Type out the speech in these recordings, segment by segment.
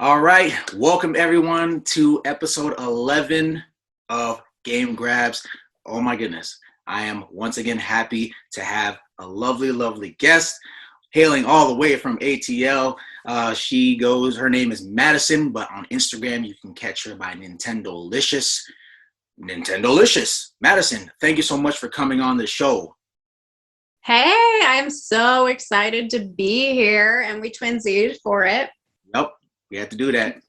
All right, welcome everyone to episode 11 of Game Grabs. Oh my goodness, I am once again happy to have a lovely guest hailing all the way from ATL. Her name is Madison, but on Instagram you can catch her by Nintendolicious. Nintendolicious. Madison, thank you so much for coming on the show. Hey, I'm so excited to be here, and we twinsied for it. Yep, we had to do that.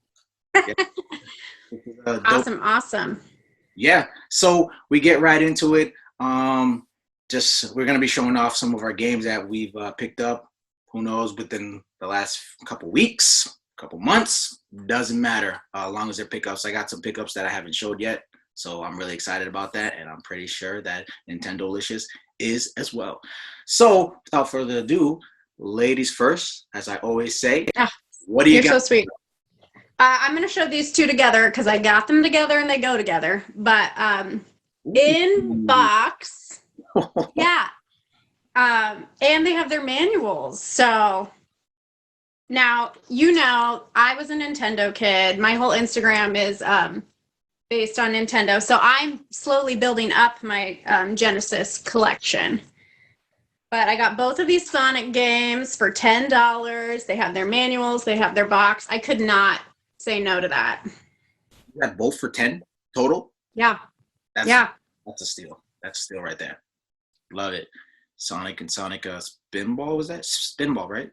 Awesome. Yeah, so we get right into it. We're gonna be showing off some of our games that we've picked up. Who knows, within the last couple weeks, couple months, doesn't matter. As long as they're pickups. I got some pickups that I haven't showed yet, so I'm really excited about that, and I'm pretty sure that Nintendolicious is as well. So without further ado, ladies first, as I always say. What do you got? You're so sweet. I'm going to show these two together because I got them together and they go together. But in box, yeah. And they have their manuals. So now, I was a Nintendo kid. My whole Instagram is based on Nintendo. So I'm slowly building up my Genesis collection. But I got both of these Sonic games for $10. They have their manuals. They have their box. I could not say no to that. You got both for 10 total? Yeah. That's a steal. That's a steal right there. Love it. Sonic and Sonic Spinball, was that? Spinball, right?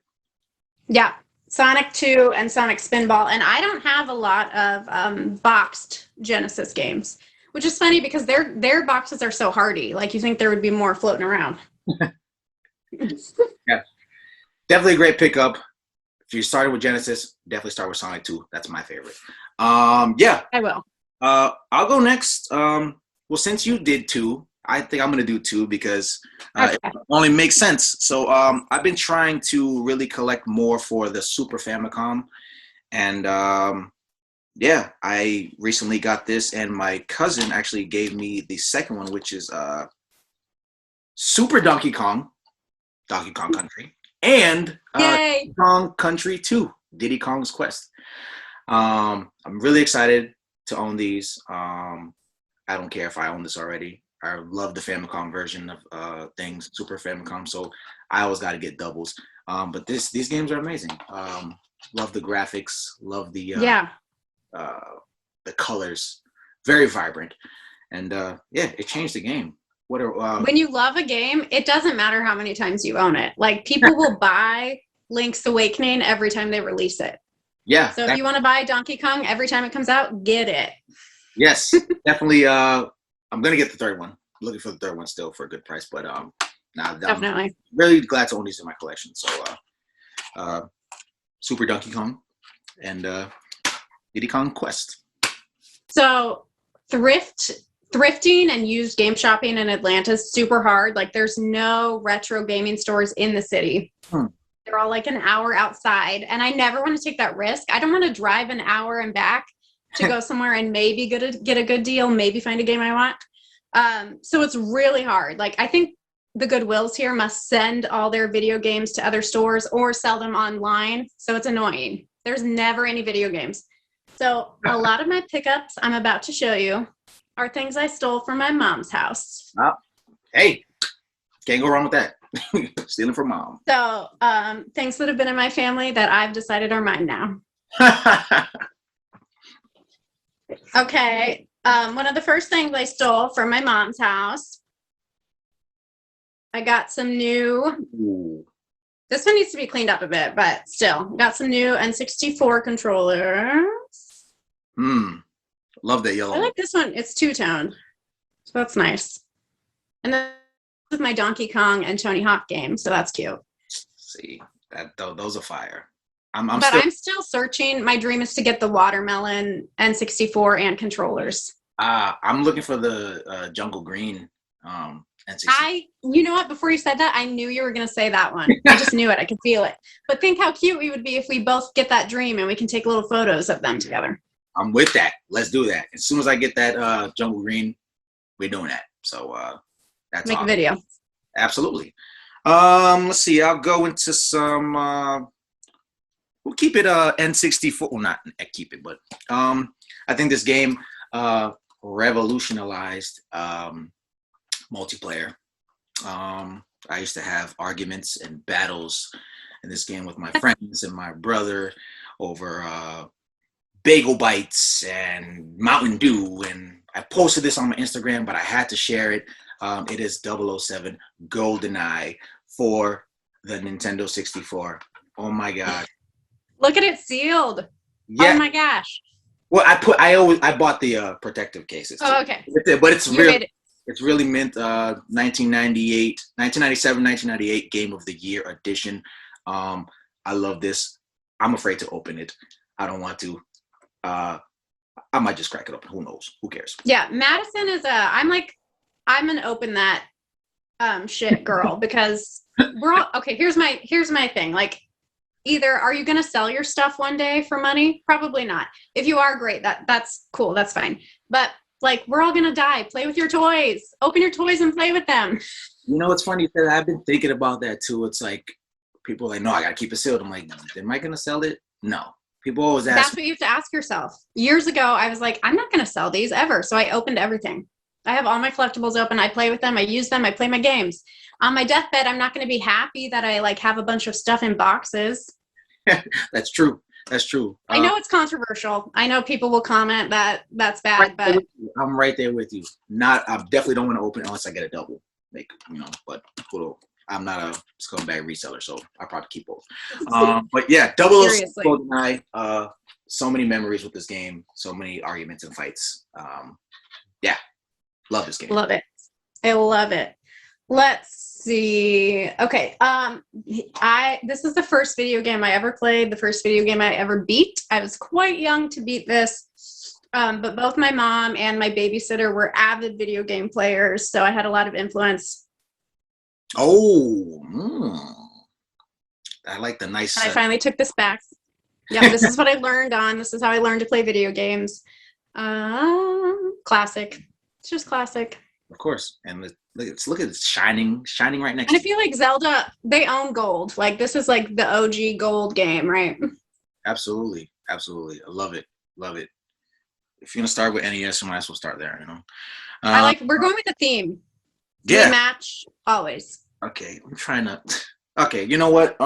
Yeah. Sonic 2 and Sonic Spinball. And I don't have a lot of boxed Genesis games, which is funny because their boxes are so hardy. Like, you think there would be more floating around. Yeah, definitely a great pickup. If you started with Genesis, definitely start with Sonic 2. That's my favorite. Yeah, I will. I'll go next. Well, since you did 2, I think I'm gonna do 2 because it only makes sense. So I've been trying to really collect more for the Super Famicom, and yeah, I recently got this, and my cousin actually gave me the second one, which is Super Donkey Kong Country, and Donkey Kong Country 2, Diddy Kong's Quest. I'm really excited to own these. I don't care if I own this already. I love the Famicom version of things, Super Famicom, so I always got to get doubles. But these games are amazing. Love the graphics, love the colors, very vibrant, and yeah, it changed the game. When you love a game, it doesn't matter how many times you own it. Like, people will buy Link's Awakening every time they release it. Yeah. So if you want to buy Donkey Kong every time it comes out, get it. Yes, definitely. I'm gonna get the third one. I'm looking for the third one still for a good price, but definitely. I'm really glad to own these in my collection. So Super Donkey Kong and Diddy Kong Quest. So thrifting and used game shopping in Atlanta is super hard. Like, there's no retro gaming stores in the city. They're all like an hour outside, and I never want to take that risk. I don't want to drive an hour and back to go somewhere and maybe get a good deal, maybe find a game I want. So it's really hard. Like, I think the Goodwills here must send all their video games to other stores or sell them online. So it's annoying. There's never any video games. So a lot of my pickups I'm about to show you are things I stole from my mom's house. Hey, can't go wrong with that. Stealing from mom. So things that have been in my family that I've decided are mine now. Okay. One of the first things I stole from my mom's house, I got some new. This one needs to be cleaned up a bit, but still, got some new N64 controllers. Love that yellow. I like this one. It's two-tone, so that's nice. And then with my Donkey Kong and Tony Hawk game, so that's cute. See, those are fire. I'm still searching. My dream is to get the watermelon N64 and controllers. I'm looking for the Jungle Green N64. You know what? Before you said that, I knew you were going to say that one. I just knew it. I could feel it. But think how cute we would be if we both get that dream and we can take little photos of them together. I'm with that. Let's do that. As soon as I get that Jungle Green, we're doing that. So that's make awesome. A video. Absolutely. Let's see. I'll go into some. we'll keep it N64. Well, not keep it, but I think this game revolutionized multiplayer. I used to have arguments and battles in this game with my friends and my brother over bagel bites and Mountain Dew, and I posted this on my Instagram, but I had to share it. It is 007 GoldenEye for the Nintendo 64. Oh my god! Look at it sealed. Yeah. Oh my gosh. Well, I bought the protective cases. Oh, okay. But it's really mint. 1997, 1998 Game of the Year edition. I love this. I'm afraid to open it. I don't want to. I might just crack it open. Who knows? Who cares? Yeah, Madison is I'm an open that shit girl because we're all okay. Here's my thing. Like, either are you gonna sell your stuff one day for money? Probably not. If you are, great. That's cool. That's fine. But like, we're all gonna die. Play with your toys. Open your toys and play with them. You know, it's funny because I've been thinking about that too. It's like people are like, no, I gotta keep it sealed. I'm like, am I gonna sell it? No. People always ask. That's what you have to ask yourself. Years ago, I was like, I'm not gonna sell these ever. So I opened everything. I have all my collectibles open. I play with them. I use them. I play my games. On my deathbed, I'm not going to be happy that I like have a bunch of stuff in boxes. That's true. That's true. I know it's controversial. I know people will comment that that's bad, right but I'm right there with you. I definitely don't want to open it unless I get a double. Like, you know, but I'm not a scumbag reseller, so I probably keep both. But yeah, 007 GoldenEye. So many memories with this game. So many arguments and fights. Yeah. Love this game. Love it. I love it. Let's see. Okay. This is the first video game I ever played, the first video game I ever beat. I was quite young to beat this. But both my mom and my babysitter were avid video game players, so I had a lot of influence. Oh, I like the nice. I finally took this back. Yeah, this is what I learned on. This is how I learned to play video games. Classic. It's just classic. Of course. And look at it shining right next. And I feel like Zelda, they own gold. Like, this is like the OG gold game, right? Absolutely. I love it. If you're gonna start with NES, you might as well start there. You know. We're going with the theme. Yeah. We match always. Okay, I'm trying to. Okay, you know what?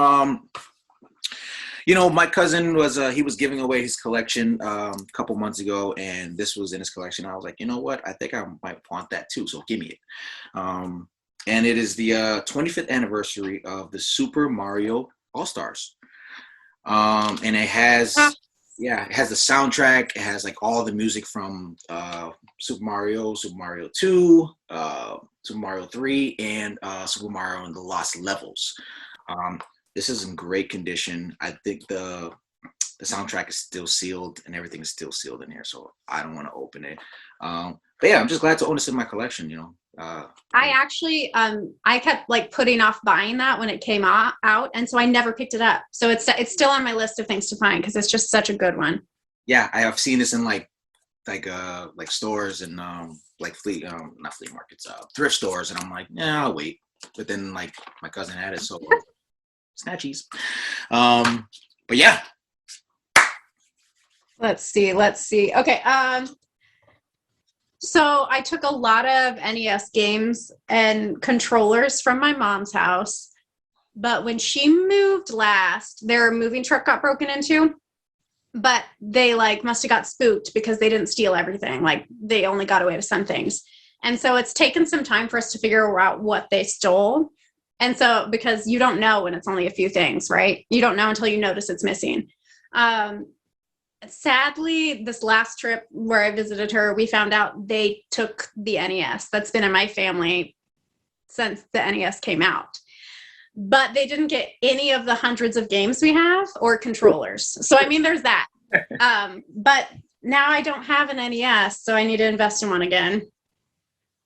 You know, my cousin was he was giving away his collection a couple months ago, and this was in his collection. I was like, you know what? I think I might want that too. So give me it. And it is the 25th anniversary of the Super Mario All-Stars. And it has it has the soundtrack. It has like all the music from Super Mario 2, Super Mario 3, and Super Mario and the Lost Levels. This is in great condition. I think the soundtrack is still sealed and everything is still sealed in here, so I don't want to open it. But yeah, I'm just glad to own this in my collection. You know, I actually I kept like putting off buying that when it came out, and so I never picked it up. So it's still on my list of things to find because it's just such a good one. Yeah, I have seen this in like stores and not flea markets, thrift stores, and I'm like, yeah, I'll wait. But then like my cousin had it, so. Snatchies. But yeah. Let's see. Okay. So I took a lot of NES games and controllers from my mom's house, but when she moved last, their moving truck got broken into, but they like must have got spooked because they didn't steal everything. Like, they only got away with some things. And so it's taken some time for us to figure out what they stole. And so, because you don't know when it's only a few things, right? You don't know until you notice it's missing. Sadly, this last trip where I visited her, we found out they took the NES. That's been in my family since the NES came out. But they didn't get any of the hundreds of games we have or controllers. So, I mean, there's that. But now I don't have an NES, so I need to invest in one again.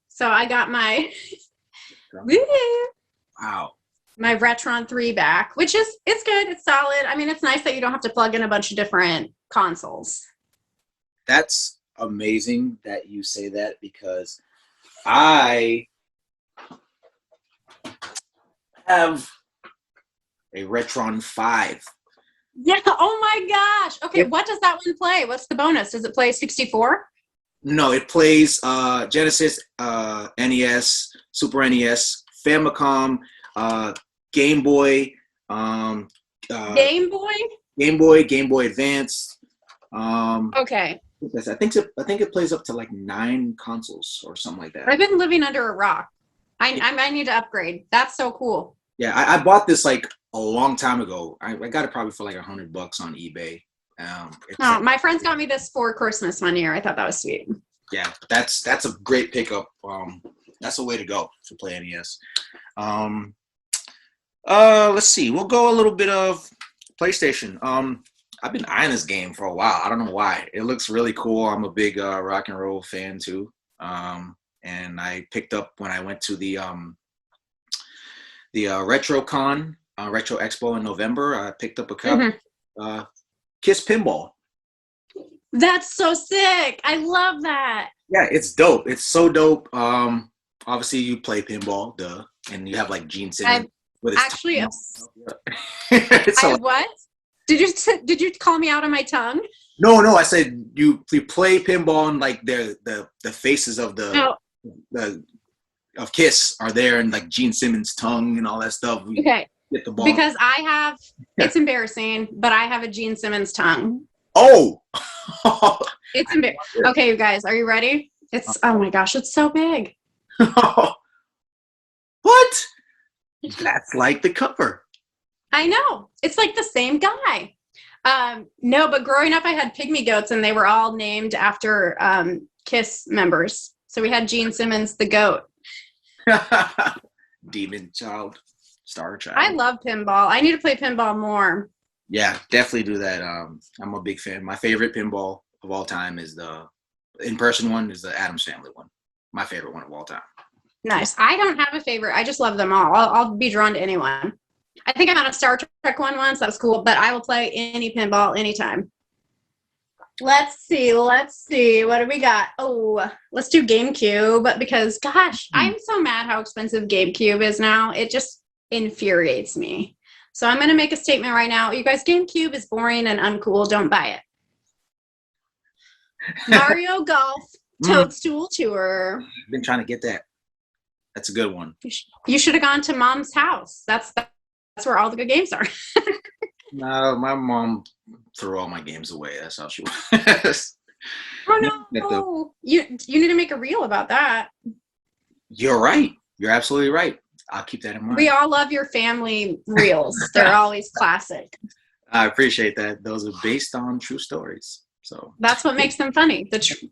So I got my... Wow. My Retron 3 back, which it's good. It's solid. I mean, it's nice that you don't have to plug in a bunch of different consoles. That's amazing that you say that, because I have a Retron 5 Yeah. Oh my gosh. Okay. It, What does that one play? What's the bonus? Does it play 64? no, it plays Genesis, NES, Super NES, Famicom, uh, Game Boy, um, uh, Game Boy? Game Boy Advance. Okay. I think it plays up to like 9 consoles or something like that. I've been living under a rock. I might need to upgrade. That's so cool. Yeah, I bought this like a long time ago. I got it probably for like $100 on eBay. It's Oh, like, my friends got me this for Christmas one year. I thought that was sweet. yeah, that's a great pickup. That's a way to go to play NES. Let's see. We'll go a little bit of PlayStation. I've been eyeing this game for a while. I don't know why. It looks really cool. I'm a big rock and roll fan too. And I picked up when I went to the RetroCon, Retro Expo in November. I picked up a copy. Kiss Pinball. That's so sick. I love that. Yeah, it's dope. It's so dope. Obviously you play pinball, duh, and you have like Gene Simmons with his actually, so, what? Did you call me out on my tongue? No, I said you play pinball and like the faces of the of Kiss are there and like Gene Simmons' tongue and all that stuff. Okay. Get the ball. Because I have, it's embarrassing, but I have a Gene Simmons tongue. Oh! It's embarrassing. Okay, you guys, are you ready? It's, oh my gosh, it's so big. What? That's like the cover. I know. It's like the same guy. No, but growing up, I had pygmy goats, and they were all named after Kiss members. So we had Gene Simmons, the goat. Demon Child, Star Child. I love pinball. I need to play pinball more. Yeah, definitely do that. I'm a big fan. My favorite pinball of all time is the in-person one, is the Addams Family one. My favorite one of all time. Nice. I don't have a favorite. I just love them all. I'll be drawn to anyone. I think I'm on a Star Trek one once. That was cool, but I will play any pinball anytime. Let's see. What do we got? Oh, let's do GameCube, because gosh, I'm so mad how expensive GameCube is now. It just infuriates me. So I'm going to make a statement right now. You guys, GameCube is boring and uncool. Don't buy it. Mario Golf Toadstool Tour. I've been trying to get that. That's a good one. You should have gone to Mom's house. That's where all the good games are. No, my mom threw all my games away. That's how she was. Oh no! You need to make a reel about that. You're right. You're absolutely right. I'll keep that in mind. We all love your family reels. They're always classic. I appreciate that. Those are based on true stories. So that's what makes them funny. The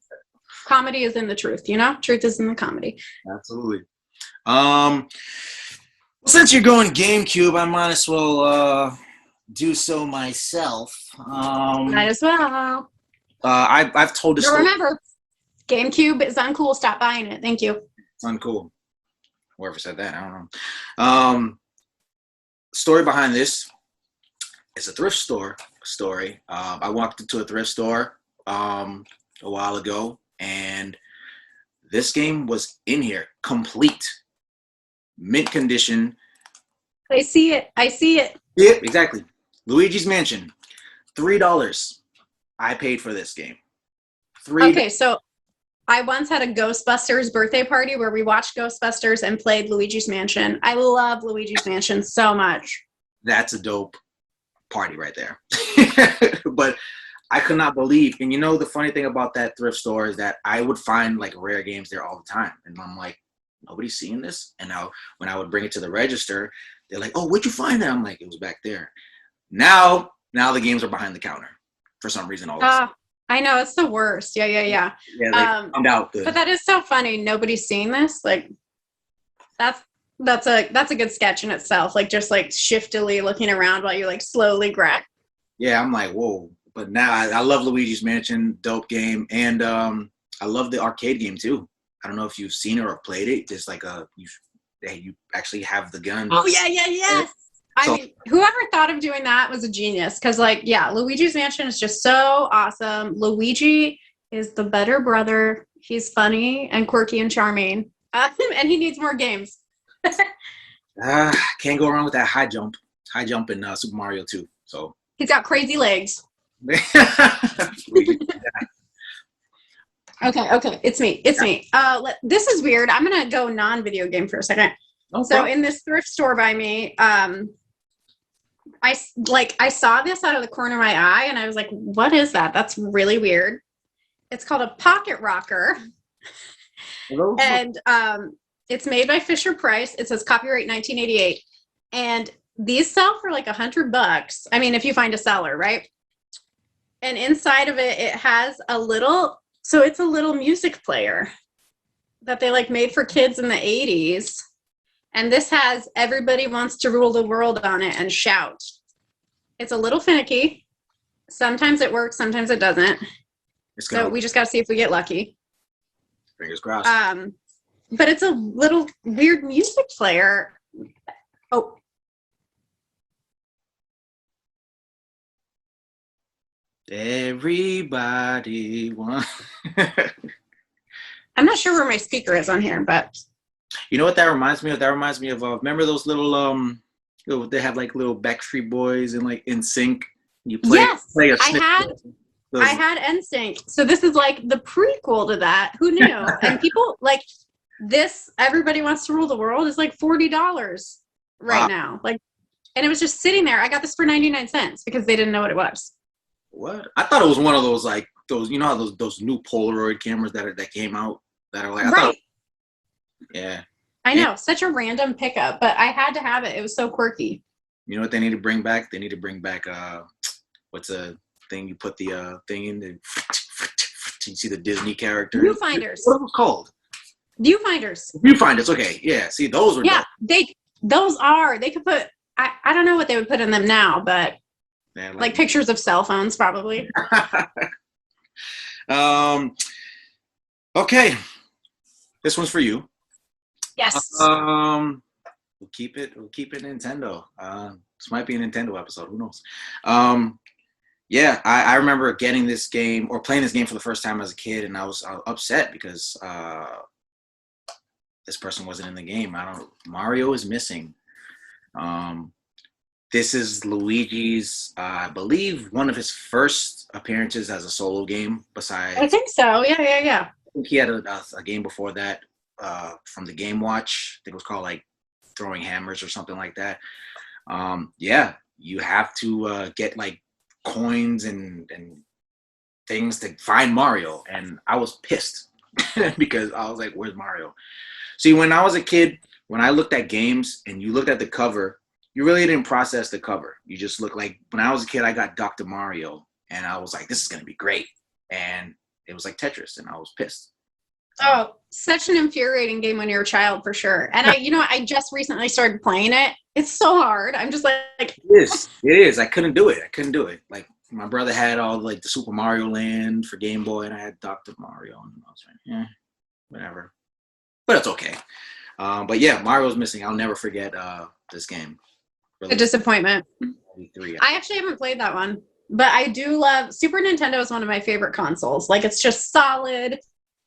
comedy is in the truth. You know, truth is in the comedy. Absolutely. Since you're going GameCube, I might as well do so myself. Might as well. I've told this. Remember, GameCube is uncool. Stop buying it. Thank you. It's uncool. Whoever said that, I don't know. Story behind this. It's a thrift store story. I walked into a thrift store a while ago, and this game was in here, complete, mint condition. I see it. Yep, exactly. Luigi's Mansion, $3. I paid for this game. Okay, so I once had a Ghostbusters birthday party where we watched Ghostbusters and played Luigi's Mansion. I love Luigi's Mansion so much. That's a dope party right there. But I could not believe, and you know the funny thing about that thrift store is that I would find like rare games there all the time, and I'm like, nobody's seeing this. And now when I would bring it to the register, they're like, oh, where'd you find that? I'm like, it was back there. Now the games are behind the counter for some reason. All of a sudden. I know, it's the worst. Yeah. Yeah, they found out good. But that is so funny. Nobody's seeing this. Like, that's a good sketch in itself. Like, just like shiftily looking around while you like slowly grab. Yeah, I'm like, whoa. But now I love Luigi's Mansion, dope game, and I love the arcade game too. I don't know if you've seen it or played it. It's like you actually have the gun. Oh yeah. I mean, whoever thought of doing that was a genius. Because, like, yeah, Luigi's Mansion is just so awesome. Luigi is the better brother. He's funny and quirky and charming. And he needs more games. Can't go wrong with that high jump. High jump in Super Mario 2. So He's got crazy legs. Okay. It's me. This is weird. I'm gonna go non-video game for a second. So in this thrift store by me, I saw this out of the corner of my eye, and I was like, "What is that? That's really weird." It's called a pocket rocker, and it's made by Fisher Price. It says copyright 1988, and these sell for like $100. I mean, if you find a seller, right? And inside of it, it has it's a little music player that they like made for kids in the 80s. And this has Everybody Wants to Rule the World on it and Shout. It's a little finicky. Sometimes it works, sometimes it doesn't. So we just got to see if we get lucky. Fingers crossed. But it's a little weird music player. Oh. Everybody wants. I'm not sure where my speaker is on here, but. You know what that reminds me of? That reminds me of remember those little they have like little Backstreet Boys and like NSYNC. You play. Yes, play a I had NSYNC. So this is like the prequel to that. Who knew? And people like this. Everybody Wants to Rule the World is like $40 right now. Like, and it was just sitting there. I got this for 99 cents because they didn't know what it was. What? I thought it was one of those like those. You know how those new Polaroid cameras that came out that are like right. Yeah. I know, such a random pickup, but I had to have it. It was so quirky. You know what they need to bring back? They need to bring back what's a thing you put the thing in the you see the Disney character. Viewfinders. What was it called? Viewfinders. Viewfinders. Okay, yeah. See, those were they could put. I don't know what they would put in them now, but like pictures of cell phones probably. Okay, this one's for you. Yes. We'll keep it Nintendo. This might be a Nintendo episode. Who knows? Yeah, I remember getting this game or playing this game for the first time as a kid, and I was upset because this person wasn't in the game. Mario is missing. This is Luigi's, I believe, one of his first appearances as a solo game. Besides, I think so. Yeah. I think he had a game before that. From the Game Watch. I think it was called like Throwing Hammers or something like that. Yeah, you have to get like coins and things to find Mario. And I was pissed because I was like, where's Mario? See, when I was a kid, when I looked at games and you looked at the cover, you really didn't process the cover. You just look like, when I was a kid, I got Dr. Mario and I was like, this is going to be great. And it was like Tetris and I was pissed. Oh, such an infuriating game when you're a child, for sure. And I just recently started playing it. It's so hard. I'm just like it is. I couldn't do it. Like my brother had all like the Super Mario Land for Game Boy, and I had Dr. Mario, and I was like, yeah, whatever. But it's okay. But yeah, Mario's missing. I'll never forget this game. A disappointment. 3. I actually haven't played that one, but I do love Super Nintendo. Is one of my favorite consoles. Like, it's just solid.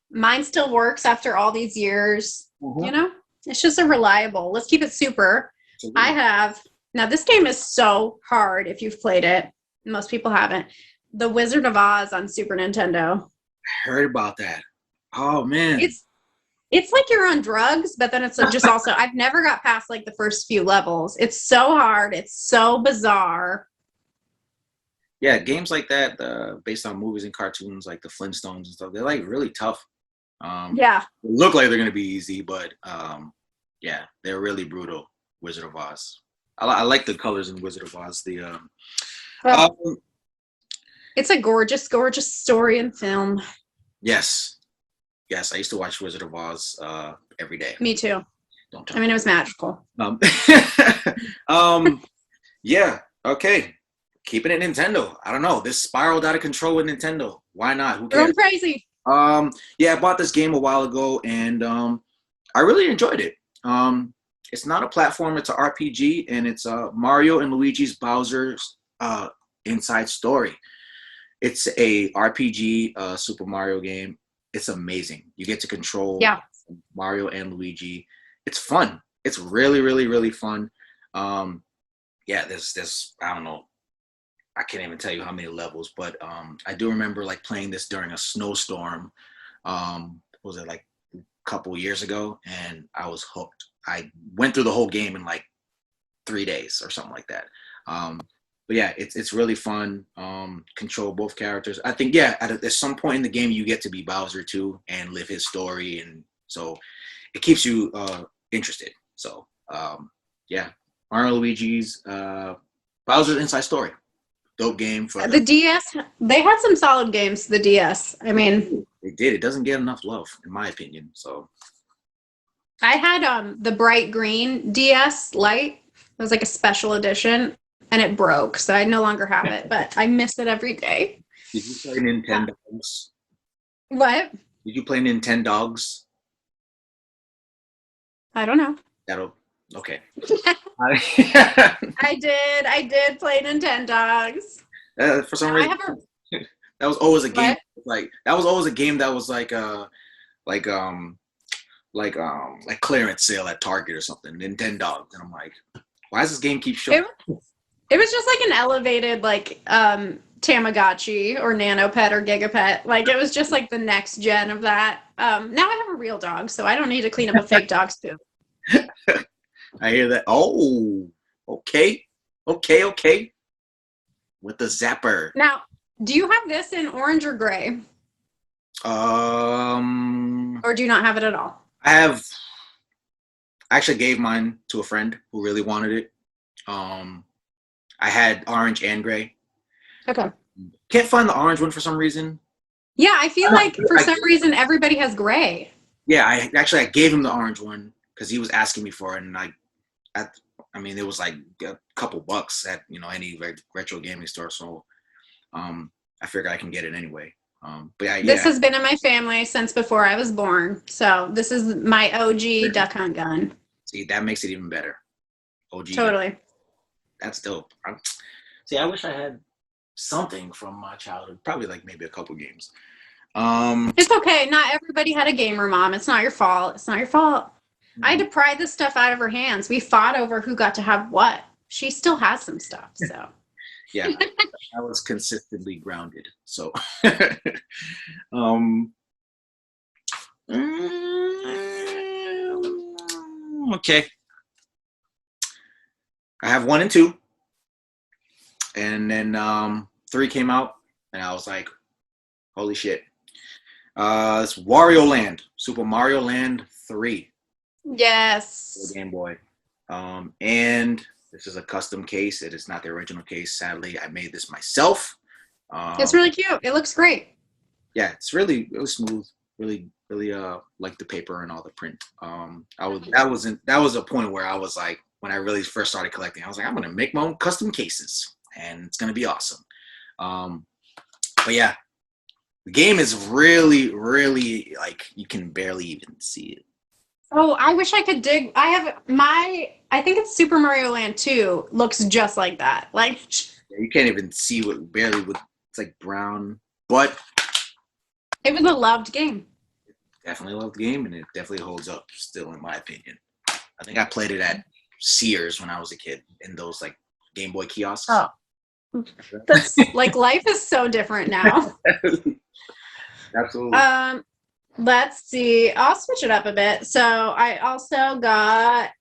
Mine still works after all these years. Mm-hmm. You know, it's just a reliable. Let's keep it super. Absolutely. Now this game is so hard if you've played it. Most people haven't. The Wizard of Oz on Super Nintendo. I heard about that. Oh man. It's like you're on drugs, but then it's just also, I've never got past like the first few levels. It's so hard. It's so bizarre. Yeah, games like that, based on movies and cartoons like the Flintstones and stuff, they're like really tough. Yeah. They look like they're going to be easy, but yeah, they're really brutal. Wizard of Oz. I like the colors in Wizard of Oz. It's a gorgeous, gorgeous story and film. Yes, I used to watch Wizard of Oz every day. Me too. It was magical. Yeah. Okay. Keeping it Nintendo. I don't know. This spiraled out of control with Nintendo. Why not? Who cares? Going crazy. Yeah, I bought this game a while ago, and I really enjoyed it. It's not a platform; it's an RPG, and it's Mario and Luigi's Bowser's Inside Story. It's a RPG Super Mario game. It's amazing. You get to control Mario and Luigi. It's fun. It's really, really, really fun. Yeah, there's I don't know. I can't even tell you how many levels, but I do remember like playing this during a snowstorm. Was it like a couple years ago? And I was hooked. I went through the whole game in like 3 days or something like that. But yeah, it's really fun. Control both characters. I think yeah, at some point in the game you get to be Bowser too and live his story, and so it keeps you interested. So yeah, Mario Luigi's Bowser's Inside Story, dope game for The DS, they had some solid games. The DS. I mean, it did. It doesn't get enough love, in my opinion. So I had the bright green DS Lite. It was like a special edition, and it broke, so I no longer have it. But I miss it every day. did you play Nintendogs? What? Did you play Nintendogs? I don't know. That'll okay. I did play Nintendogs. For some I reason, have a that was always a game. what? Like that was always a game that was like like clearance sale at Target or something. Nintendogs, and I'm like, why does this game keep showing? It was just like an elevated like Tamagotchi or Nanopet or Gigapet. Like it was just like the next gen of that. Now I have a real dog, so I don't need to clean up a fake dog's poop. I hear that. Oh, okay. With the zapper. Now, do you have this in orange or gray? Or do you not have it at all? I actually gave mine to a friend who really wanted it. I had orange and gray. Okay. Can't find the orange one for some reason. Yeah, I feel like for some reason everybody has gray. Yeah, I gave him the orange one because he was asking me for it, and I mean, it was like a couple bucks at any retro gaming store, so I figured I can get it anyway. But yeah, This has been in my family since before I was born, so this is my OG duck hunt gun. See, that makes it even better. OG. Totally. That's dope. See, I wish I had something from my childhood. Probably like maybe a couple games. It's okay. Not everybody had a gamer mom. It's not your fault. It's not your fault. I had to pry this stuff out of her hands. We fought over who got to have what. She still has some stuff, so. Yeah, I was consistently grounded. So, okay. I have 1 and 2, and then 3 came out, and I was like, "Holy shit!" It's Wario Land, Super Mario Land 3. Yes. Game Boy. And this is a custom case. It is not the original case. Sadly, I made this myself. It's really cute. It looks great. Yeah, it's really smooth. Really like the paper and all the print. That was a point where I was like, when I really first started collecting, I was like, I'm gonna make my own custom cases, and it's gonna be awesome. But yeah, the game is really like you can barely even see it. Oh, I wish I could dig. I think it's Super Mario Land 2 looks just like that. Like You can't even see it's like brown, but it was a loved game. definitely love the game, and it definitely holds up still, in my opinion. I think I played it at Sears when I was a kid in those like Game Boy kiosks. Oh, that's like life is so different now. Absolutely. Let's see. I'll switch it up a bit. So I also got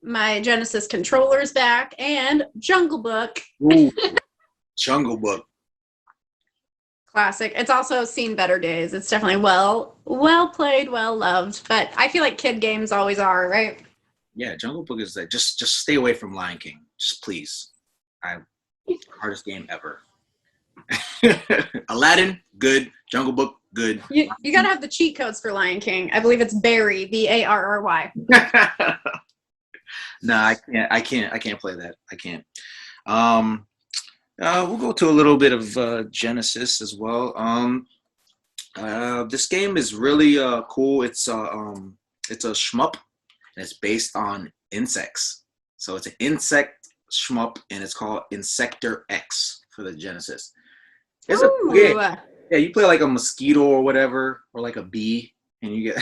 my Genesis controllers back and Jungle Book. Ooh, Jungle Book. Classic. It's also seen better days. It's definitely well played, well loved. But I feel like kid games always are, right? Yeah, Jungle Book is that. Just stay away from Lion King. Just please. Hardest game ever. Aladdin, good. Jungle Book, good. You gotta have the cheat codes for Lion King. I believe it's Barry, Barry. No, I can't play that. I can't. We'll go to a little bit of Genesis as well. This game is really cool. It's a shmup, and it's based on insects. So it's an insect shmup, and it's called Insector X for the Genesis. It's a game. Yeah, you play like a mosquito or whatever, or like a bee, and you get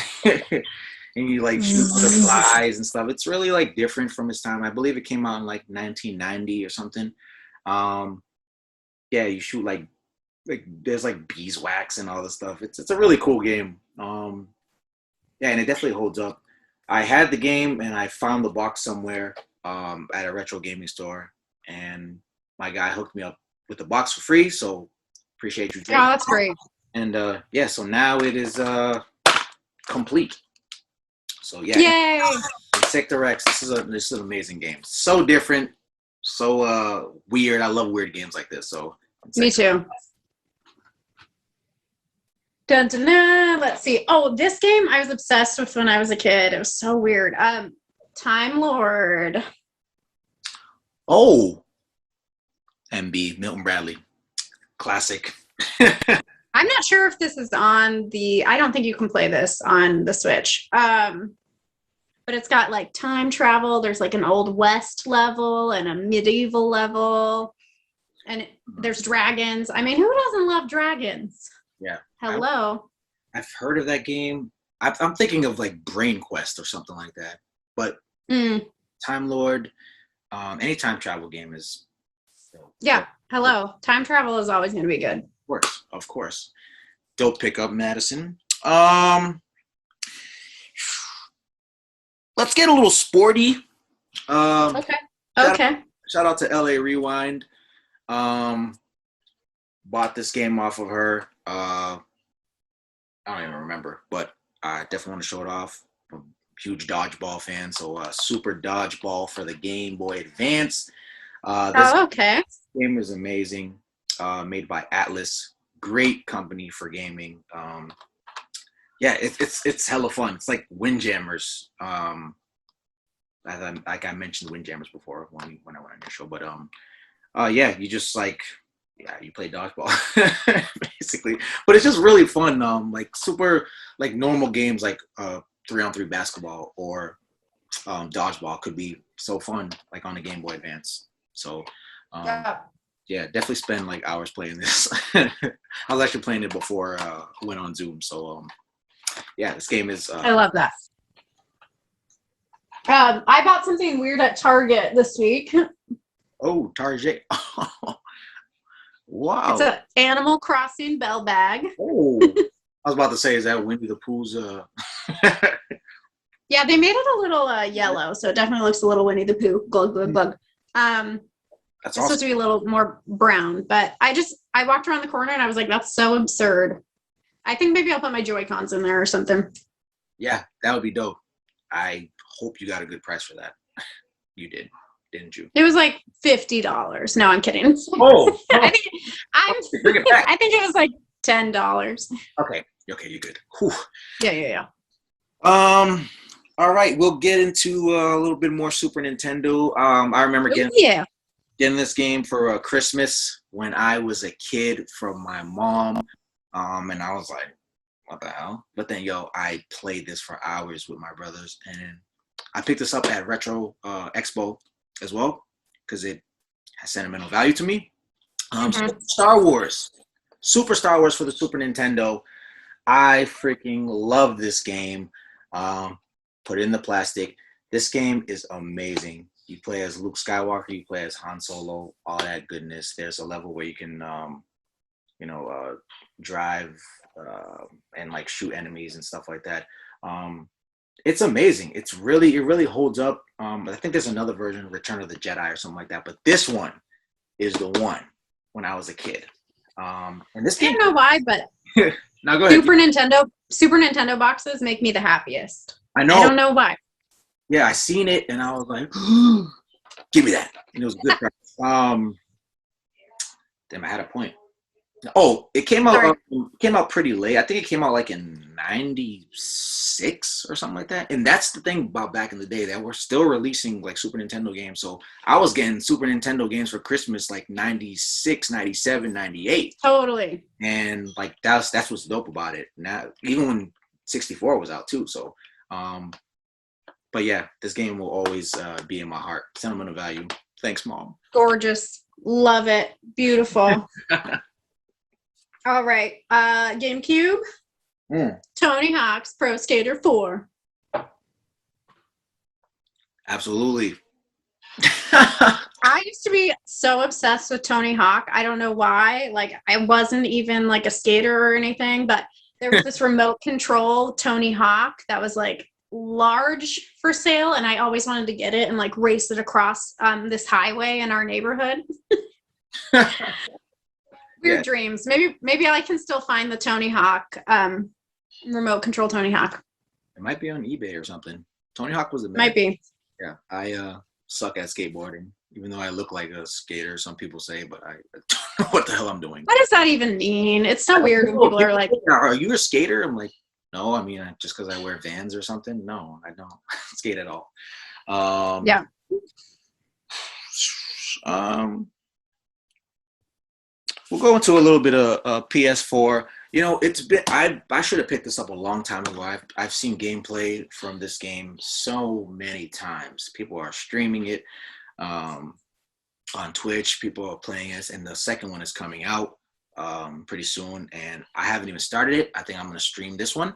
and you like shoot the flies and stuff. It's really like different from its time. I believe it came out in like 1990 or something. yeah, you shoot like there's like beeswax and all this stuff. It's a really cool game. Yeah, and it definitely holds up. I had the game and I found the box somewhere at a retro gaming store, and my guy hooked me up with the box for free. So appreciate you, Oh, Jay. that's great. And yeah, so now it is complete. So yeah, Yay! Sector X. This is an amazing game. So different, so weird. I love weird games like this. So Me too. Dun, dun, dun. Let's see. Oh, this game I was obsessed with when I was a kid. It was so weird. Time Lord. Oh, MB Milton Bradley, classic. I'm not sure if this is on the. I don't think you can play this on the Switch. But it's got like time travel. There's like an old west level and a medieval level, and there's dragons. I mean, who doesn't love dragons? Yeah. Hello. I've heard of that game. I'm thinking of like Brain Quest or something like that. But Time Lord, any time travel game is. Yeah. Hello. Time travel is always going to be good. Of course. Dope pickup, Madison. Let's get a little sporty. Okay. Okay. Shout out to LA Rewind. Bought this game off of her. I don't even remember, but I definitely want to show it off. I'm a huge dodgeball fan, so Super Dodgeball for the Game Boy Advance. Okay. Game is amazing. Made by Atlas, great company for gaming. Yeah, it's hella fun. It's like Windjammers. Like I mentioned Windjammers before when I went on your show, but yeah, you just like. Yeah, you play dodgeball basically, but it's just really fun. Like super, like normal games like 3-on-3 basketball or dodgeball could be so fun, like on the Game Boy Advance. So, yeah, definitely spend like hours playing this. I was actually playing it before I went on Zoom. So, yeah, this game is. I love that. I bought something weird at Target this week. Oh, Target. Wow. It's an Animal Crossing bell bag. Oh, I was about to say, is that Winnie the Pooh's? Yeah, they made it a little yellow, so it definitely looks a little Winnie the Pooh. Glug, glug, glug. That's it's awesome. supposed to be a little more brown, but I walked around the corner and I was like, that's so absurd. I think maybe I'll put my Joy-Cons in there or something. Yeah, that would be dope. I hope you got a good price for that. You did, didn't you? It was like $50. No, I'm kidding. Oh, I bring it back. think it was like $10. Okay, you're good. Whew. Yeah. All right, we'll get into a little bit more Super Nintendo. I remember getting this game for Christmas when I was a kid from my mom. And I was like, what the hell? But then, I played this for hours with my brothers, and I picked this up at Retro Expo as well because it has sentimental value to me. Super Star Wars for the Super Nintendo. I freaking love this game. Put it in the plastic. This game is amazing. You play as Luke Skywalker, you play as Han Solo, all that goodness. There's a level where you can, drive and like shoot enemies and stuff like that. It's amazing. It really holds up. I think there's another version, Return of the Jedi or something like that, but this one is the one when I was a kid. And this game, I don't know why, but now go ahead. Super Nintendo boxes make me the happiest. I know. I don't know why. Yeah, I seen it and I was like, give me that. And it was a good price. Damn, I had a point. Oh, it came out pretty late. I think it came out like in 96 or something like that. And that's the thing about back in the day, that we're still releasing like Super Nintendo games. So I was getting Super Nintendo games for Christmas like 96, 97, 98. Totally. And like that's what's dope about it. Now, even when 64 was out too. So but yeah, this game will always be in my heart. Sentimental value. Thanks, Mom. Gorgeous. Love it. Beautiful. All right. GameCube. Tony Hawk's Pro Skater 4. Absolutely. I I used to be so obsessed with Tony Hawk. I don't know why. Like, I wasn't even like a skater or anything, but there was this remote control Tony Hawk that was like large for sale, and I always wanted to get it and like race it across this highway in our neighborhood. Weird dreams. Maybe I can still find the Tony Hawk remote control Tony Hawk. It might be on eBay or something. Tony Hawk was a man. Might be. Yeah, I suck at skateboarding, even though I look like a skater. Some people say, but I don't know what the hell I'm doing. What does that even mean? It's so weird when people are like, "Are you a skater?" I'm like, no. I mean, just because I wear Vans or something. No, I don't skate at all. Yeah. We'll go into a little bit of PS4. You know, it's been I should have picked this up a long time ago. I've seen gameplay from this game so many times. People are streaming it on Twitch. People are playing it, and the second one is coming out pretty soon. And I haven't even started it. I think I'm going to stream this one.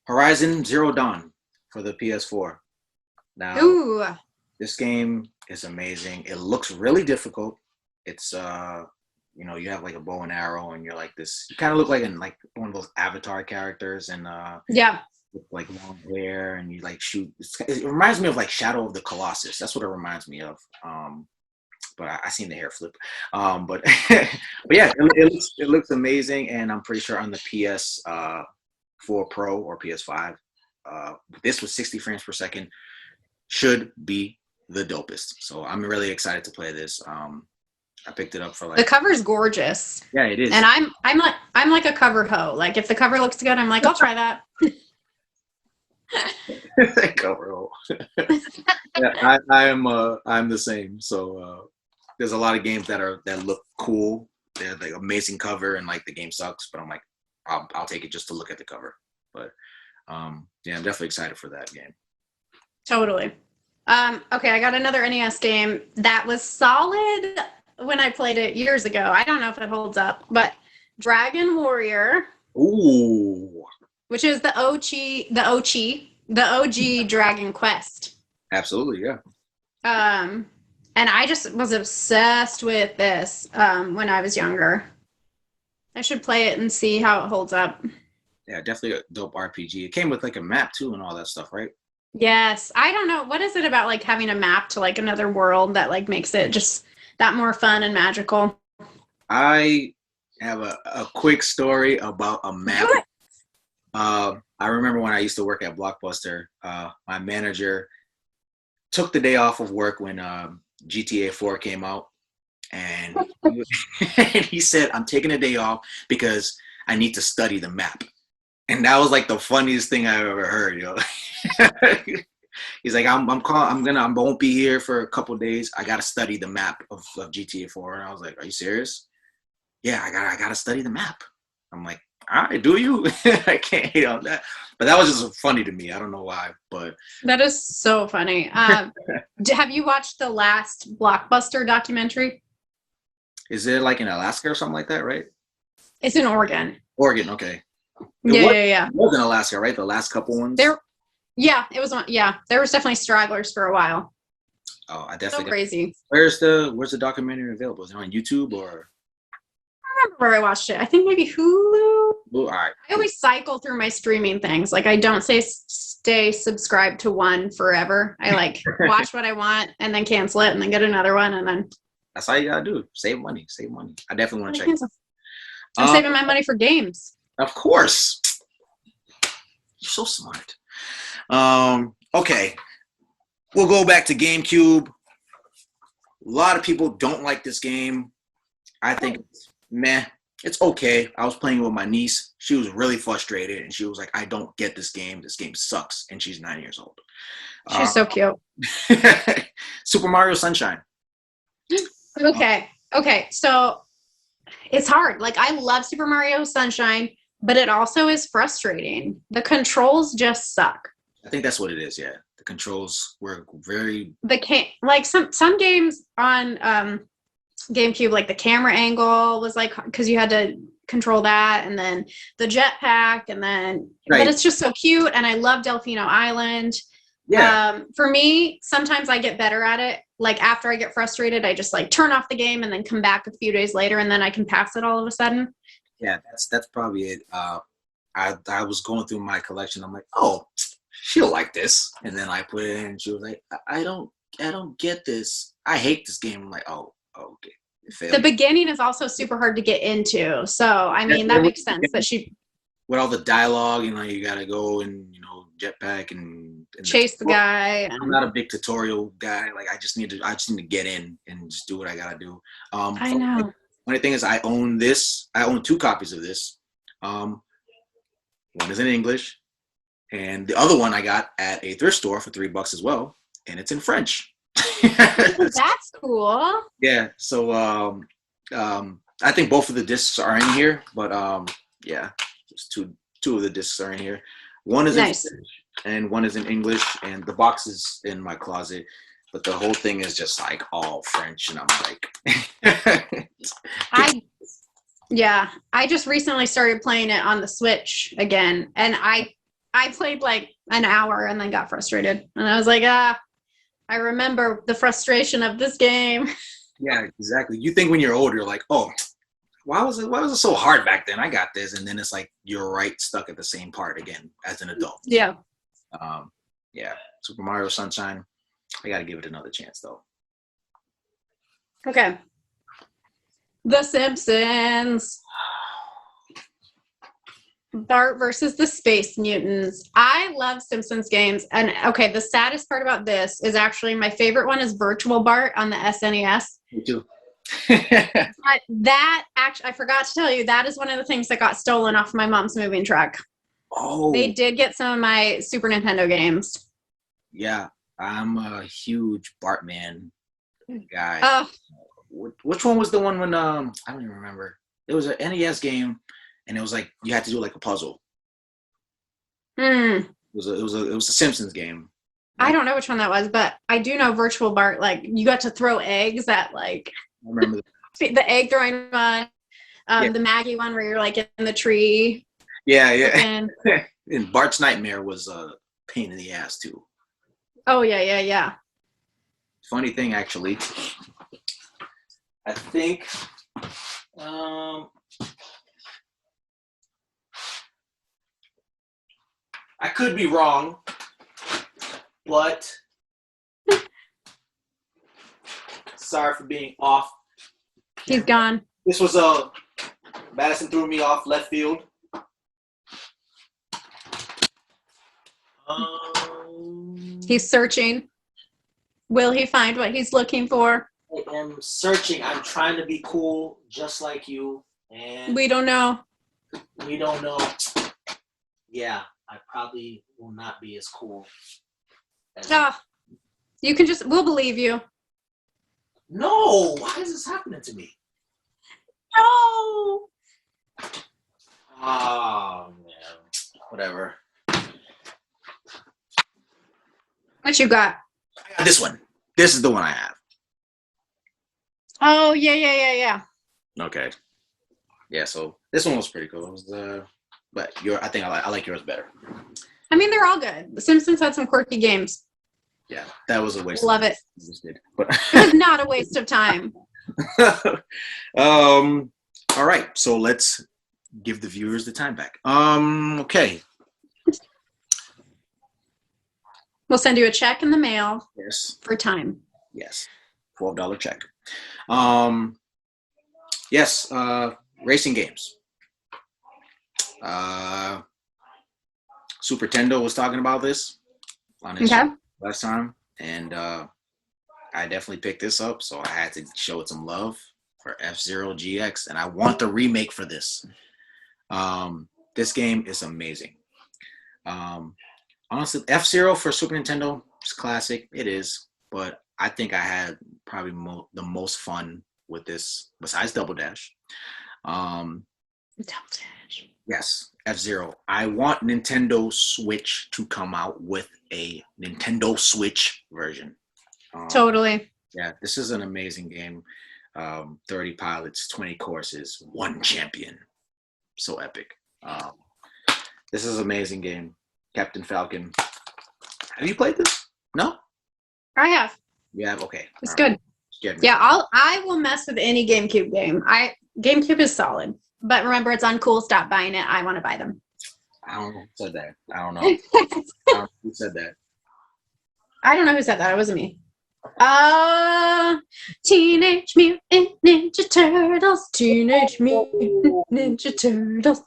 Horizon Zero Dawn for the PS4. Now, ooh, this game is amazing. It looks really difficult. It's you know, you have like a bow and arrow, and you're like this. You kind of look like one of those Avatar characters, and yeah, with like long hair, and you like shoot. It reminds me of like Shadow of the Colossus. That's what it reminds me of. But I seen the hair flip. But yeah, it looks amazing, and I'm pretty sure on the PS4 Pro or PS5, this was 60 frames per second. Should be the dopest. So I'm really excited to play this. I picked it up for like the cover's gorgeous. Yeah, it is. And I'm like a cover hoe. Like if the cover looks good, I'm like, I'll try that. Cover hoe. Yeah, I'm the same. So there's a lot of games that look cool. They have like amazing cover, and like the game sucks, but I'm like, I'll take it just to look at the cover. But yeah, I'm definitely excited for that game. Totally. Okay, I got another NES game that was solid when I played it years ago. I don't know if it holds up, but Dragon Warrior. Ooh. Which is the OG Dragon Quest. Absolutely, yeah. And I just was obsessed with this when I was younger. I should play it and see how it holds up. Yeah, definitely a dope RPG. It came with like a map too and all that stuff, right? Yes. I don't know. What is it about like having a map to like another world that like makes it just that more fun and magical? I have a quick story about a map. I remember when I used to work at Blockbuster, my manager took the day off of work when GTA 4 came out. And he said, I'm taking a day off because I need to study the map. And that was like the funniest thing I've ever heard, yo. He's like, I won't be here for a couple of days. I gotta study the map of GTA 4. And I was like, are you serious? Yeah, I gotta study the map. I'm like, all right, do you? I can't hate on that. But that was just funny to me. I don't know why, but that is so funny. Have you watched the last Blockbuster documentary? Is it like in Alaska or something like that, right? It's in Oregon. Oregon, okay. Yeah. It was in Alaska, right? The last couple ones? It was one. Yeah, there was definitely stragglers for a while. Oh, I definitely. So crazy. Where's the documentary available? Is it on YouTube or? I remember where I watched it. I think maybe Hulu. Ooh, all right. I always cycle through my streaming things. Like I don't stay subscribed to one forever. I like watch what I want and then cancel it and then get another one and then. That's all you gotta do. Save money. I definitely want to check it. I'm saving my money for games. Of course. You're so smart. Okay. We'll go back to GameCube. A lot of people don't like this game. I think it's meh. It's okay. I was playing with my niece. She was really frustrated, and she was like, I don't get this game. This game sucks. And she's 9 years old. She's so cute. Super Mario Sunshine. Okay. So it's hard. Like I love Super Mario Sunshine, but it also is frustrating. The controls just suck. I think that's what it is. Yeah, the controls were very. Like some games on GameCube, like the camera angle was like because you had to control that, and then the jetpack, and then right. But it's just so cute, and I love Delfino Island. Yeah. For me, sometimes I get better at it like after I get frustrated, I just like turn off the game and then come back a few days later and then I can pass it all of a sudden. Yeah, that's probably it. I was going through my collection. I'm like, oh, she'll like this, and then I put it in, and she was like, I don't get this. I hate this game. I'm like, oh, okay. The beginning is also super hard to get into, so I mean that makes sense that she with all the dialogue, you gotta go and jetpack and chase the guy. I'm not a big tutorial guy. Like I just need to get in and just do what I gotta do. I know. Funny thing is, I own this. I own 2 copies of this. One is in English, and the other one I got at a thrift store for $3 as well, and it's in French. That's cool. Yeah. So I think both of the discs are in here, but yeah, just two of the discs are in here. One is nice. in French and one is in English, and the box is in my closet. But the whole thing is just like all French, and I'm like, I just recently started playing it on the Switch again, and I played like an hour and then got frustrated, and I was like, I remember the frustration of this game. Yeah, exactly. You think when you're older, you're like, oh, why was it so hard back then? I got this, and then it's like you're right stuck at the same part again as an adult. Yeah. Yeah. Super Mario Sunshine. I got to give it another chance, though. Okay. The Simpsons. Bart versus the Space Mutants. I love Simpsons games. And okay, the saddest part about this is actually my favorite one is Virtual Bart on the SNES. Me too. But that actually, I forgot to tell you, that is one of the things that got stolen off my mom's moving truck. Oh. They did get some of my Super Nintendo games. Yeah, I'm a huge Bartman guy. Which one was the one when I don't even remember. It was an NES game, and it was like you had to do like a puzzle. It was a Simpsons game. I don't know which one that was, but I do know Virtual Bart. Like you got to throw eggs at like. I remember the egg throwing one, the Maggie one where you're like in the tree. Yeah. And Bart's Nightmare was a pain in the ass too. Oh yeah. Funny thing, actually, I think I could be wrong, but sorry for being off. He's gone. This was Madison threw me off left field. He's searching. Will he find what he's looking for? I am searching. I'm trying to be cool, just like you. And we don't know. We don't know. Yeah, I probably will not be as cool. You can we'll believe you. No, why is this happening to me? No. Oh man, whatever. What you got? I got this one. This is the one I have. Oh yeah. Okay. Yeah, so this one was pretty cool. It was, but I think I like yours better. I mean, they're all good. The Simpsons had some quirky games. Yeah, that was a waste. Love it. It was not a waste of time. All right, so let's give the viewers the time back. Okay. We'll send you a check in the mail. Yes. For time. Yes. $12 check. Yes. Racing games. Super Tendo was talking about this on his show last time, and I definitely picked this up, so I had to show it some love for F-Zero GX, and I want the remake for this. This game is amazing. Honestly, F-Zero for Super Nintendo is classic. It is, but I think I had probably the most fun with this, besides Double Dash. Double Dash. Yes, F-Zero. I want Nintendo Switch to come out with a Nintendo Switch version. Totally. Yeah, this is an amazing game. 30 pilots, 20 courses, 1 champion. So epic. This is an amazing game. Captain Falcon. Have you played this? No? I have. Yeah. Okay. It's All right. good. Scared me. Yeah, I will mess with any GameCube game. GameCube is solid. But remember, it's uncool. Stop buying it. I want to buy them. I don't know who said that. I don't know. I don't know who said that. I don't know who said that. It wasn't me. Teenage Mutant Ninja Turtles. Teenage Mutant Ninja Turtles.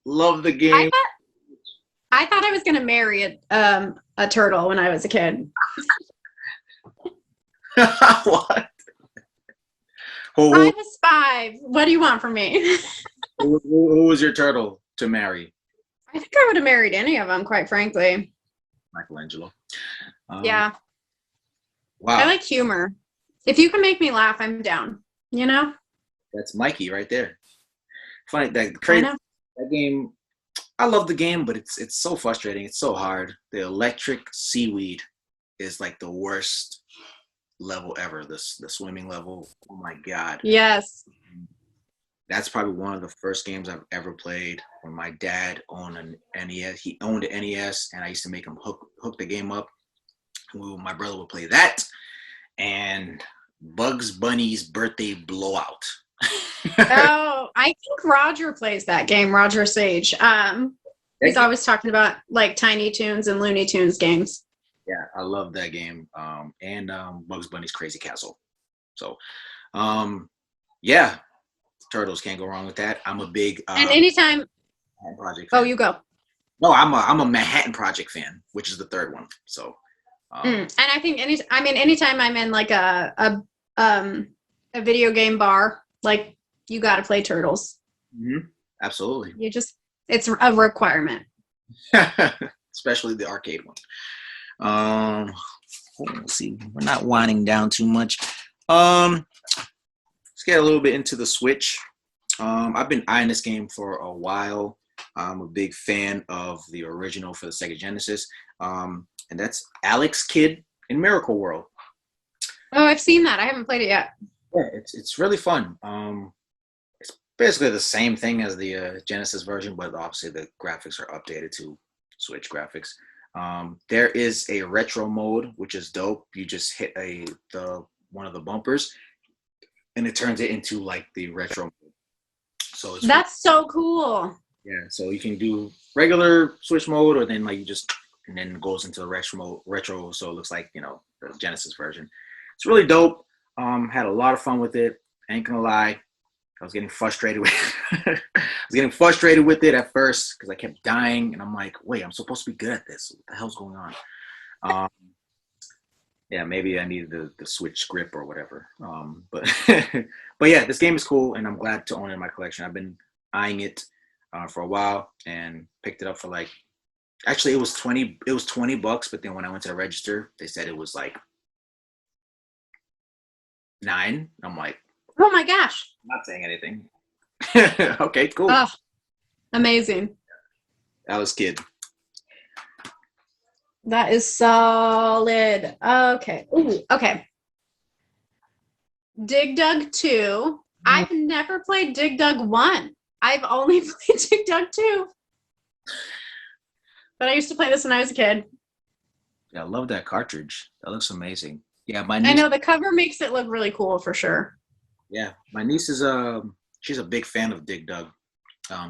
Love the game. I thought I was gonna marry a turtle when I was a kid. What? I was 5. What do you want from me? Who was your turtle to marry? I think I would have married any of them, quite frankly. Michelangelo. Yeah. Wow. I like humor. If you can make me laugh, I'm down. You know? That's Mikey right there. Funny that crazy that game. I love the game, but it's so frustrating. It's so hard. The electric seaweed is like the worst level ever. The swimming level. Oh my god. Yes. That's probably one of the first games I've ever played. When my dad owned an NES, he owned an NES, and I used to make him hook the game up. My brother would play that, and Bugs Bunny's Birthday Blowout. Oh, I think Roger plays that game, Roger Sage. He's always talking about like Tiny Toons and Looney Tunes games. Yeah, I love that game. And Bugs Bunny's Crazy Castle. So, yeah, Turtles, can't go wrong with that. I'm a big and anytime Project fan. Oh, you go. No, I'm a Manhattan Project fan, which is the third one. So, and I think anytime I'm in like a video game bar, like you got to play Turtles. Mm-hmm. Absolutely. It's a requirement. Especially the arcade one. Let's see. We're not winding down too much. Let's get a little bit into the Switch. I've been eyeing this game for a while. I'm a big fan of the original for the Sega Genesis. And that's Alex Kidd in Miracle World. Oh, I've seen that. I haven't played it yet. Yeah, it's really fun. It's basically the same thing as the Genesis version, but obviously the graphics are updated to Switch graphics. There is a retro mode, which is dope. You just hit one of the bumpers, and it turns it into like the retro mode. So that's so cool. Yeah, so you can do regular Switch mode, or then and then it goes into the retro, so it looks like the Genesis version. It's really dope. Had a lot of fun with it. Ain't gonna lie, I was getting frustrated with it at first because I kept dying, and I'm like, wait, I'm supposed to be good at this. What the hell's going on? Yeah, maybe I needed the Switch grip or whatever. But but yeah, this game is cool, and I'm glad to own it in my collection. I've been eyeing it for a while and picked it up for actually it was $20, but then when I went to the register, they said it was like $9. I'm like, oh my gosh, I'm not saying anything. Okay, cool. Oh, amazing. Alice Kidd. That is solid. Okay. Ooh, okay. Dig Dug 2. I've never played Dig Dug 1. I've only played Dig Dug 2. But I used to play this when I was a kid. Yeah, I love that cartridge. That looks amazing. Yeah, my niece, I know the cover makes it look really cool for sure. Yeah, my niece is she's a big fan of Dig Dug.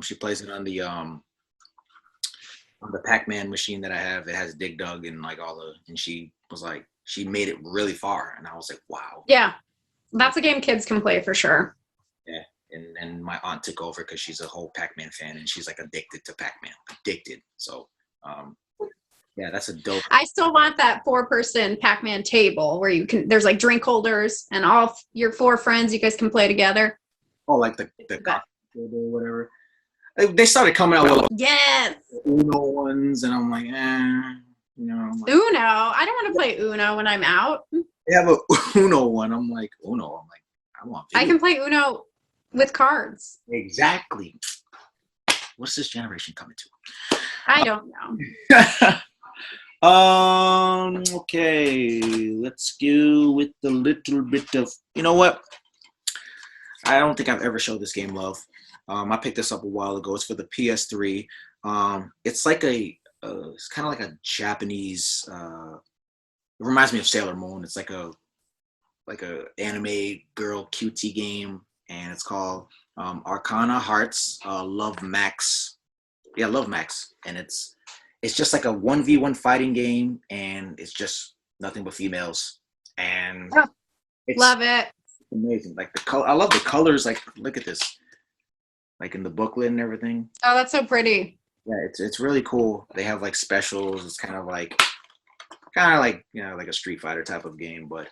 She plays it on the Pac-Man machine that I have. It has Dig Dug and and she was like, she made it really far, and I was like, wow. Yeah, that's a game kids can play for sure. Yeah, and my aunt took over because she's a whole Pac-Man fan, and she's like addicted to Pac-Man, So, yeah, that's a dope. I still want that 4-person Pac-Man table where there's like drink holders and all your 4 friends, you guys can play together. Oh, like the coffee table or whatever. They started coming out with yes Uno ones, and I'm like, Uno. I don't want to play Uno when I'm out. They have a Uno one. I'm like, Uno. I'm like, I want. I can play Uno with cards. Exactly. What's this generation coming to? I don't know. Okay, let's go with the little bit of, you know what? I don't think I've ever showed this game love. I picked this up a while ago. It's for the PS3. It's like it's kind of like a Japanese reminds me of Sailor Moon. It's like a anime girl QT game, and it's called Arcana Hearts Love Max. Yeah, Love Max, and it's just like a 1v1 fighting game, and it's just nothing but females, and Oh, it's love it. amazing. Like the color, I love the colors. Like, look at this, like in the booklet and everything. Oh, that's so pretty. Yeah, it's really cool. They have like specials. It's like a Street Fighter type of game, but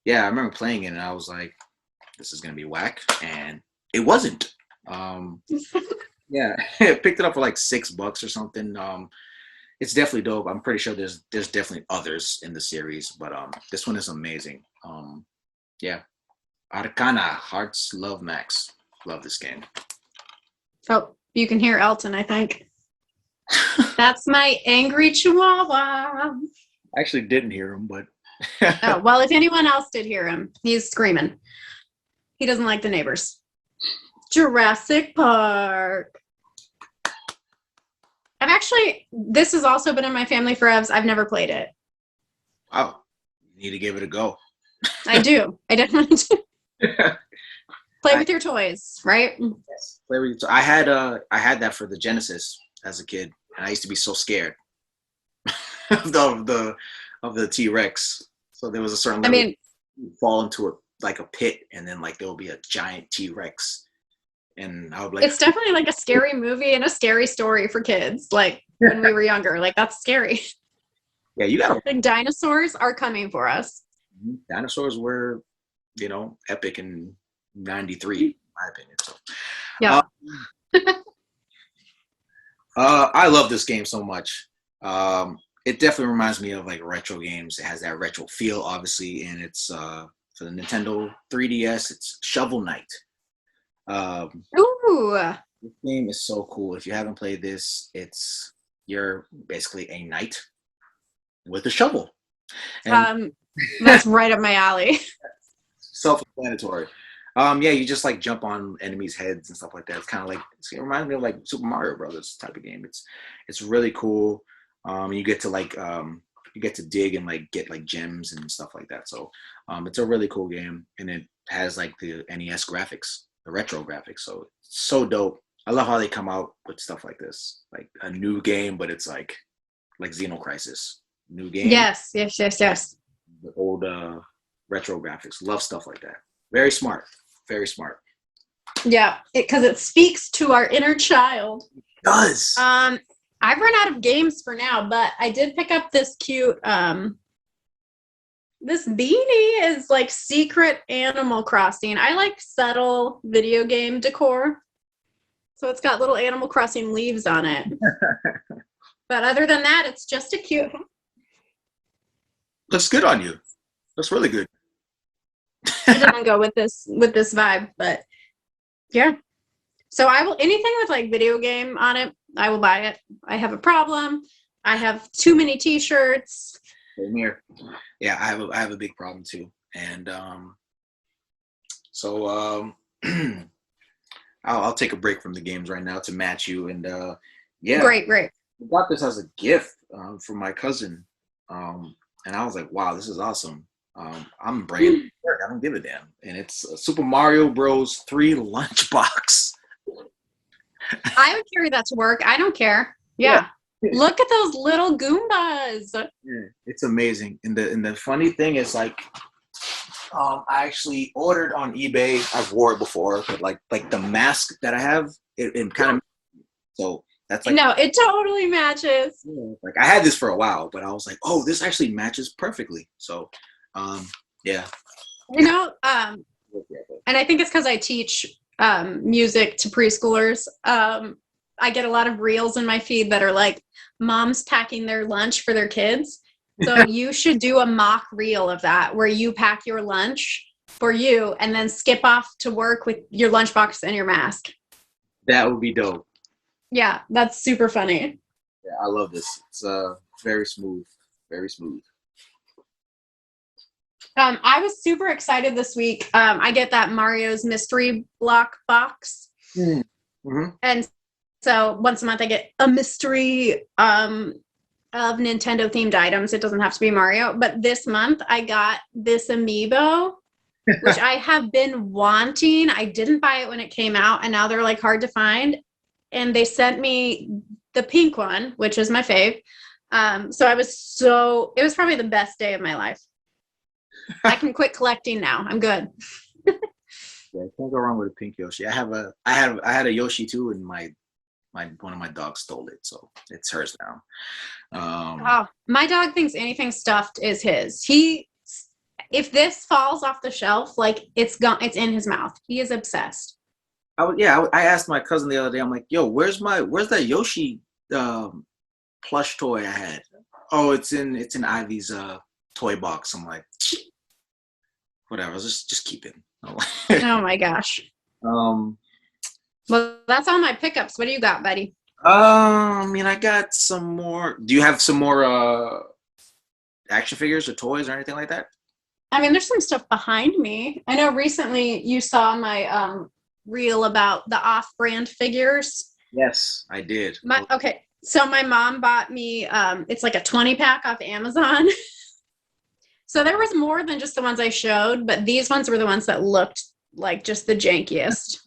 yeah, I remember playing it and I was like, this is gonna be whack, and it wasn't. Yeah, I picked it up for like $6 or something. It's definitely dope. I'm pretty sure there's definitely others in the series, but this one is amazing. Yeah, Arcana Hearts Love Max. Love this game. Oh, you can hear Elton, I think. That's my angry chihuahua. I actually didn't hear him, but Oh, well, if anyone else did hear him, he's screaming. He doesn't like the neighbors. Jurassic Park. This has also been in my family forever. I've never played it. wow, you need to give it a go. I do. I definitely do. Play with your toys, right? Yes. I had that for the Genesis as a kid, and I used to be so scared of the T-Rex. So there was a certain level you fall into a pit, and then like there will be a giant T-Rex, and I would like. It's definitely like a scary movie and a scary story for kids. Like when we were younger, like that's scary. Yeah, you gotta. Like dinosaurs are coming for us. Dinosaurs were, epic in '93, in my opinion. So. Yeah. I love this game so much. It definitely reminds me of like retro games. It has that retro feel, obviously, and it's for the Nintendo 3DS. It's Shovel Knight. Ooh. This game is so cool. If you haven't played this, you're basically a knight with a shovel. And That's right up my alley. self-explanatory. Yeah, you just like jump on enemies' heads and stuff like that. It's kind of like it reminds me of like Super Mario Brothers type of game. It's really cool. You get to dig and like get like gems and stuff like that. So it's a really cool game, and it has like the NES graphics, the retro graphics. So it's so dope. I love how they come out with stuff like this, like a new game, but it's like Xenocrisis, new game. Yes. The old retro graphics. Love stuff like that. Very smart. Very smart. Yeah, because it speaks to our inner child. It does. I've run out of games for now, but I did pick up this cute this beanie is like Secret Animal Crossing. I like subtle video game decor. So it's got little Animal Crossing leaves on it. But other than that, it's just a cute. Looks good on you. Looks really good. It doesn't go with this vibe, but yeah. So I will anything with like video game on it, I will buy it. I have a problem. I have too many T-shirts. Same here. Yeah, I have a big problem too, and so I'll take a break from the games right now to match you, and yeah, Great. I got this as a gift from my cousin, and I was like, wow, this is awesome. I'm bringing it to work. I don't give a damn, and it's a Super Mario Bros. 3 lunchbox. I would carry that to work. I don't care. Yeah. Look at those little Goombas. Yeah, it's amazing. And the funny thing is, like, I actually ordered on eBay. I've wore it before, but like the mask that I have, it kind of. So that's like. No, it totally matches. Yeah, like I had this for a while, but I was like, oh, this actually matches perfectly. So, yeah. You know, and I think it's because I teach music to preschoolers. I get a lot of reels in my feed that are like moms packing their lunch for their kids. So you should do a mock reel of that where you pack your lunch for you and then skip off to work with your lunchbox and your mask. That would be dope. Yeah, that's super funny. Yeah, I love this. It's very smooth. Very smooth. I was super excited this week. I get that Mario's mystery block box. Mm-hmm. And so once a month I get a mystery of Nintendo themed items. It doesn't have to be Mario, but this month I got this amiibo, which I have been wanting. I didn't buy it when it came out, and now they're like hard to find. And they sent me the pink one, which is my fave. So it was probably the best day of my life. I can quit collecting now. I'm good. Yeah, can't go wrong with a pink Yoshi. I had a Yoshi too, and my one of my dogs stole it, so it's hers now. Oh, my dog thinks anything stuffed is his. If this falls off the shelf, like it's gone, it's in his mouth. He is obsessed. I asked my cousin the other day. I'm like, "Yo, where's that Yoshi plush toy I had?" Oh, it's in Ivy's toy box. I'm like, whatever. Just keep it. Oh my gosh. Well, that's all my pickups. What do you got, buddy? I mean, I got some more. Do you have some more action figures or toys or anything like that? I mean, there's some stuff behind me. I know recently you saw my reel about the off-brand figures. Yes, I did. Okay, so my mom bought me, it's like a 20-pack off Amazon. So there was more than just the ones I showed, but these ones were the ones that looked like just the jankiest.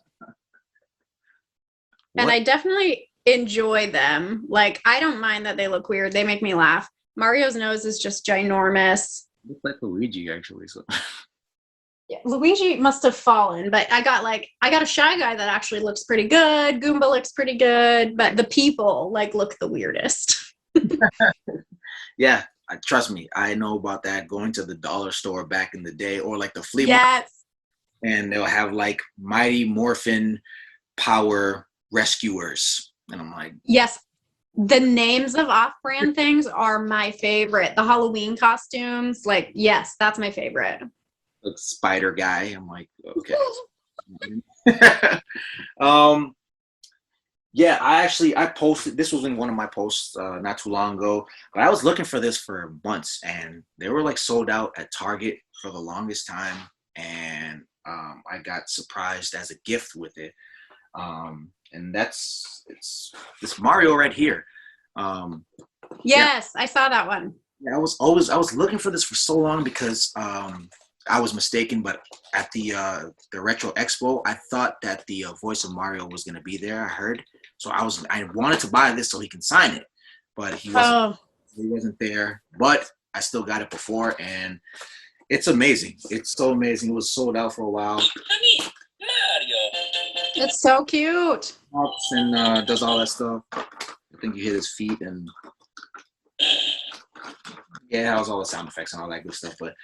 And I definitely enjoy them. Like, I don't mind that they look weird. They make me laugh. Mario's nose is just ginormous. Looks like Luigi, actually. So. Yeah, Luigi must have fallen, but I got a Shy Guy that actually looks pretty good. Goomba looks pretty good, but the people look the weirdest. Yeah, trust me, I know about that. Going to the dollar store back in the day, or like the flea market, and they'll have like Mighty Morphin Power Rescuers, and I'm like, yes, the names of off-brand things are my favorite. The Halloween costumes, yes, that's my favorite. Like Spider Guy. I'm like, okay. Yeah, I posted, this was in one of my posts not too long ago, but I was looking for this for months, and they were like sold out at Target for the longest time, and I got surprised as a gift with it, and it's this Mario right here. Yes, yeah. I saw that one. Yeah, I was looking for this for so long because I was mistaken, but at the Retro Expo, I thought that the voice of Mario was going to be there. I heard, so I wanted to buy this so he can sign it, but he wasn't there. But I still got it before, and it's amazing. It's so amazing. It was sold out for a while. It's so cute. And does all that stuff. I think you hit his feet, and yeah, it has all the sound effects and all that good stuff. But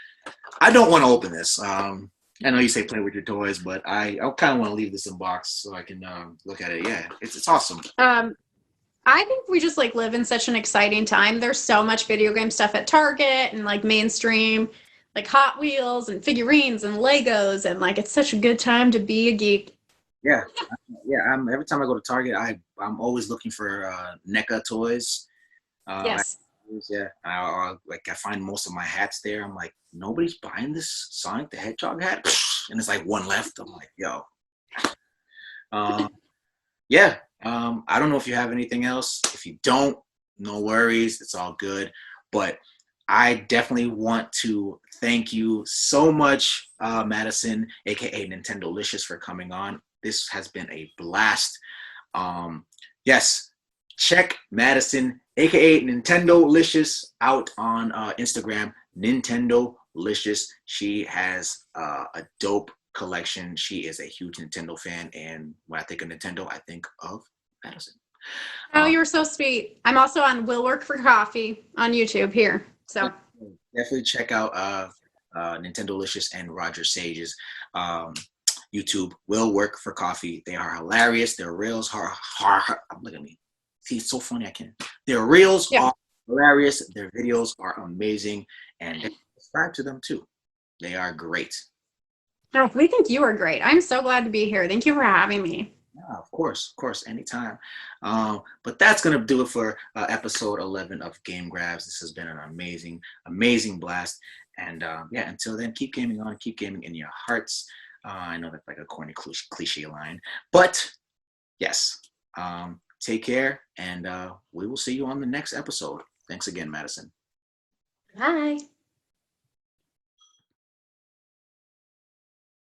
I don't want to open this. I know you say play with your toys, but I kind of want to leave this in box so I can look at it. Yeah, it's awesome. I think we just live in such an exciting time. There's so much video game stuff at Target and mainstream, Hot Wheels and figurines and Legos, and it's such a good time to be a geek. Yeah. Every time I go to Target, I'm always looking for NECA toys. Yes. I find most of my hats there. I'm like, nobody's buying this Sonic the Hedgehog hat, and it's like one left. I'm like, yo. Yeah. I don't know if you have anything else. If you don't, no worries. It's all good. But I definitely want to thank you so much, Madison, aka Nintendolicious, for coming on. This has been a blast. Yes, check Madison, aka Nintendolicious, out on Instagram. Nintendolicious. She has a dope collection. She is a huge Nintendo fan, and when I think of Nintendo, I think of Madison. Oh, you're so sweet. I'm also on Will Work for Coffee on YouTube here. So definitely check out Nintendolicious and Roger Sage's YouTube. Will Work for Coffee. They are hilarious. Their reels are look at me. See, it's so funny. Their reels are hilarious. Their videos are amazing, and subscribe to them too. They are great. Oh, we think you are great. I'm so glad to be here. Thank you for having me. Yeah, of course, anytime. But that's gonna do it for episode 11 of Game Grabs. This has been an amazing blast. And until then, keep gaming on, keep gaming in your hearts. I know that's like a corny cliche line, but yes. Take care, and we will see you on the next episode. Thanks again, Madison. Bye.